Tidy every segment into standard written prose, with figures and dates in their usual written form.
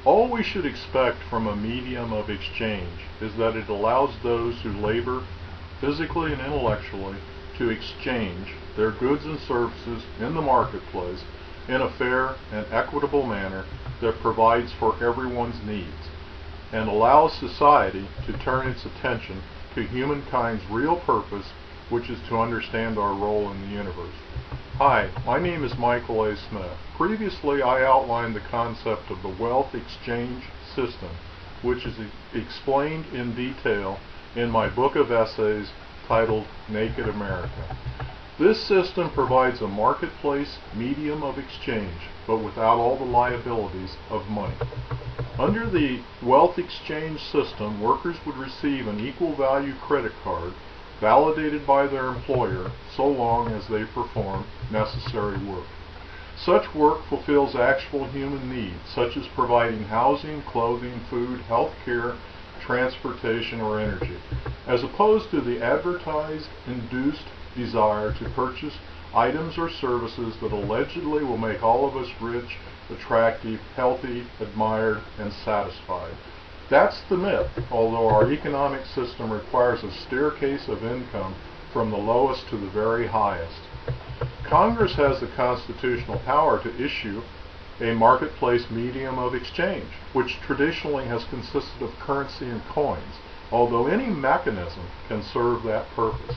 All we should expect from a medium of exchange is that it allows those who labor physically and intellectually to exchange their goods and services in the marketplace in a fair and equitable manner that provides for everyone's needs and allows society to turn its attention to humankind's real purpose, which is to understand our role in the universe. Hi, my name is Michael A. Smith. Previously, I outlined the concept of the wealth exchange system, which is explained in detail in my book of essays titled Naked America. This system provides a marketplace medium of exchange, but without all the liabilities of money. Under the wealth exchange system, workers would receive an equal value credit card validated by their employer so long as they perform necessary work. Such work fulfills actual human needs, such as providing housing, clothing, food, health care, transportation, or energy, as opposed to the advertised, induced desire to purchase items or services that allegedly will make all of us rich, attractive, healthy, admired, and satisfied. That's the myth, although our economic system requires a staircase of income from the lowest to the very highest. Congress has the constitutional power to issue a marketplace medium of exchange, which traditionally has consisted of currency and coins, although any mechanism can serve that purpose.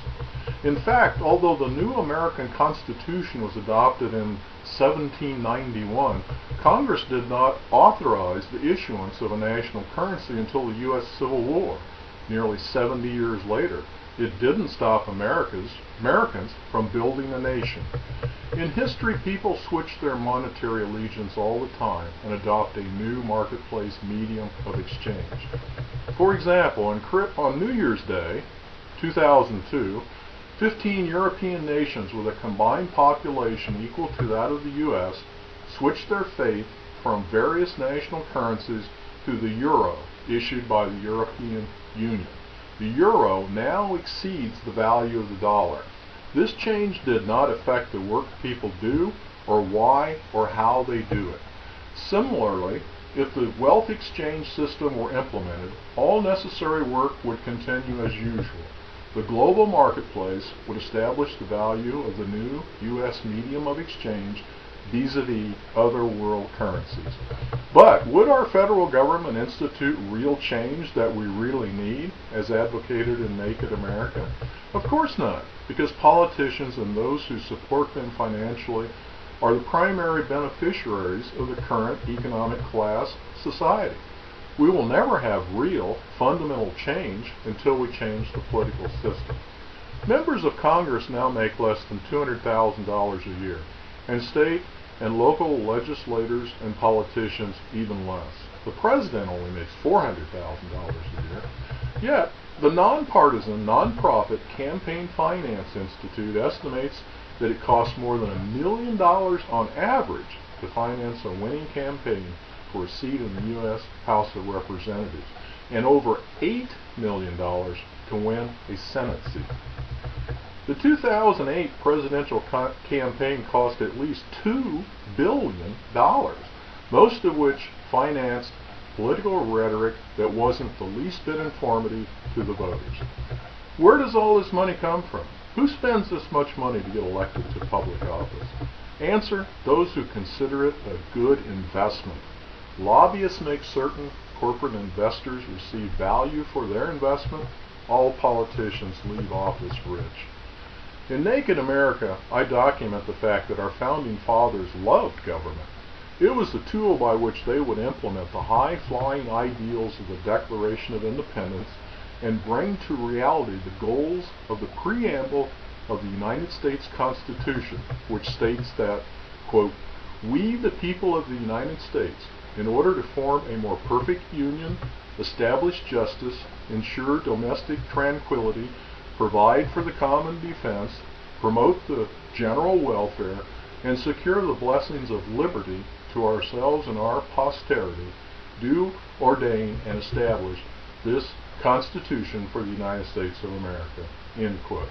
In fact, although the new American Constitution was adopted in 1791, Congress did not authorize the issuance of a national currency until the U.S. Civil War, nearly 70 years later. It didn't stop Americans from building a nation. In history, people switch their monetary allegiance all the time and adopt a new marketplace medium of exchange. For example, on New Year's Day, 2002, 15 European nations with a combined population equal to that of the U.S. switched their faith from various national currencies to the euro issued by the European Union. The euro now exceeds the value of the dollar. This change did not affect the work people do, or why or how they do it. Similarly, if the wealth exchange system were implemented, all necessary work would continue as usual. The global marketplace would establish the value of the new U.S. medium of exchange vis-a-vis other world currencies. But would our federal government institute real change that we really need, as advocated in Naked America? Of course not, because politicians and those who support them financially are the primary beneficiaries of the current economic class society. We will never have real, fundamental change until we change the political system. Members of Congress now make less than $200,000 a year, and state and local legislators and politicians even less. The president only makes $400,000 a year. Yet, the nonpartisan, nonprofit Campaign Finance Institute estimates that it costs more than $1 million on average to finance a winning campaign for a seat in the U.S. House of Representatives, and over $8 million to win a Senate seat. The 2008 presidential campaign cost at least $2 billion, most of which financed political rhetoric that wasn't the least bit informative to the voters. Where does all this money come from? Who spends this much money to get elected to public office? Answer: those who consider it a good investment. Lobbyists make certain corporate investors receive value for their investment. All politicians leave office rich. In Naked America, I document the fact that our founding fathers loved government. It was the tool by which they would implement the high-flying ideals of the Declaration of Independence and bring to reality the goals of the preamble of the United States Constitution, which states that, quote, "We, the people of the United States, in order to form a more perfect union, establish justice, ensure domestic tranquility, provide for the common defense, promote the general welfare, and secure the blessings of liberty to ourselves and our posterity, do ordain and establish this Constitution for the United States of America." End quote.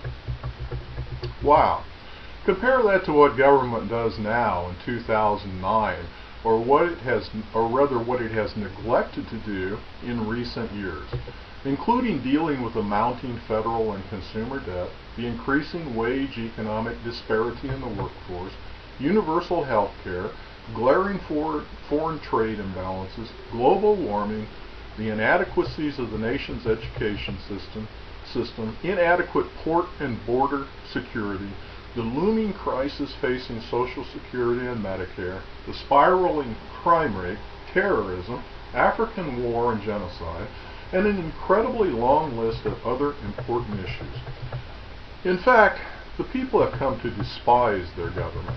Wow. Compare that to what government does now in 2009, or what it has neglected to do in recent years, including dealing with the mounting federal and consumer debt, the increasing wage economic disparity in the workforce, universal health care, glaring foreign trade imbalances, global warming, the inadequacies of the nation's education system, inadequate port and border security, the looming crisis facing Social Security and Medicare, the spiraling crime rate, terrorism, African war and genocide, and an incredibly long list of other important issues. In fact, the people have come to despise their government.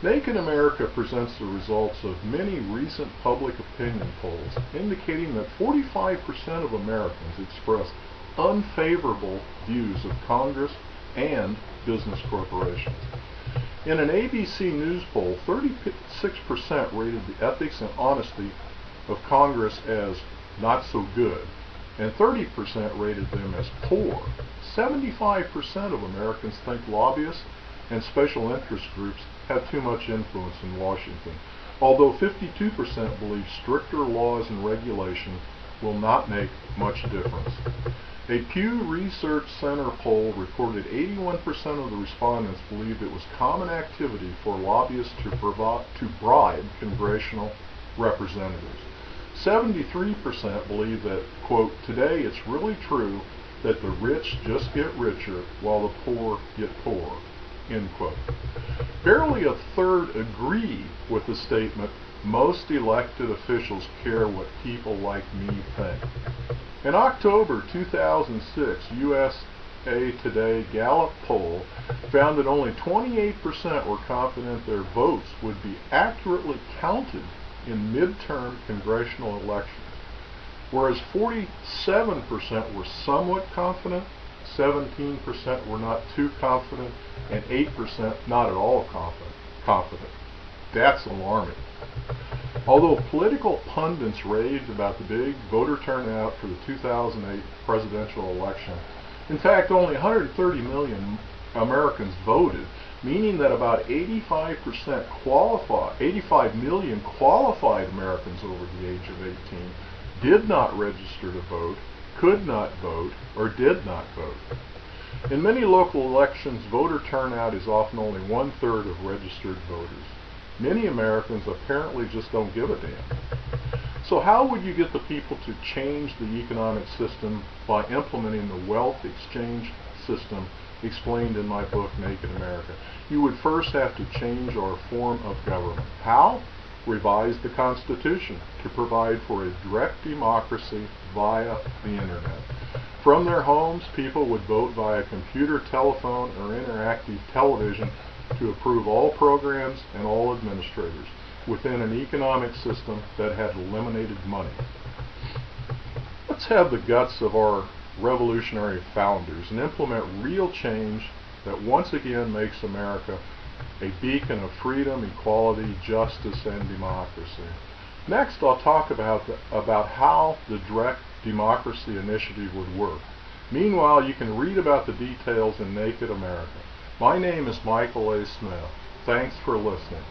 Naked America presents the results of many recent public opinion polls indicating that 45% of Americans express unfavorable views of Congress and business corporations. In an ABC News poll, 36% rated the ethics and honesty of Congress as not so good, and 30% rated them as poor. 75% of Americans think lobbyists and special interest groups have too much influence in Washington, although 52% believe stricter laws and regulation will not make much difference. A Pew Research Center poll reported 81% of the respondents believed it was common activity for lobbyists to bribe congressional representatives. 73% believe that, quote, today it's really true that the rich just get richer while the poor get poorer, end quote. Barely a third agree with the statement, most elected officials care what people like me think. In October 2006, USA Today Gallup poll found that only 28% were confident their votes would be accurately counted in midterm congressional elections, whereas 47% were somewhat confident, 17% were not too confident, and 8% not at all confident. That's alarming. Although political pundits raved about the big voter turnout for the 2008 presidential election, in fact only 130 million Americans voted, meaning that about 85 million qualified Americans over the age of 18 did not register to vote, could not vote, or did not vote. In many local elections, voter turnout is often only 1/3 of registered voters. Many Americans apparently just don't give a damn. So how would you get the people to change the economic system by implementing the wealth exchange system explained in my book, Naked America? You would first have to change our form of government. How? Revise the Constitution to provide for a direct democracy via the Internet. From their homes, people would vote via computer, telephone, or interactive television to approve all programs and all administrators within an economic system that had eliminated money. Let's have the guts of our revolutionary founders and implement real change that once again makes America a beacon of freedom, equality, justice, and democracy. Next, I'll talk about how the Direct Democracy Initiative would work. Meanwhile, you can read about the details in Naked America. My name is Michael A. Smith. Thanks for listening.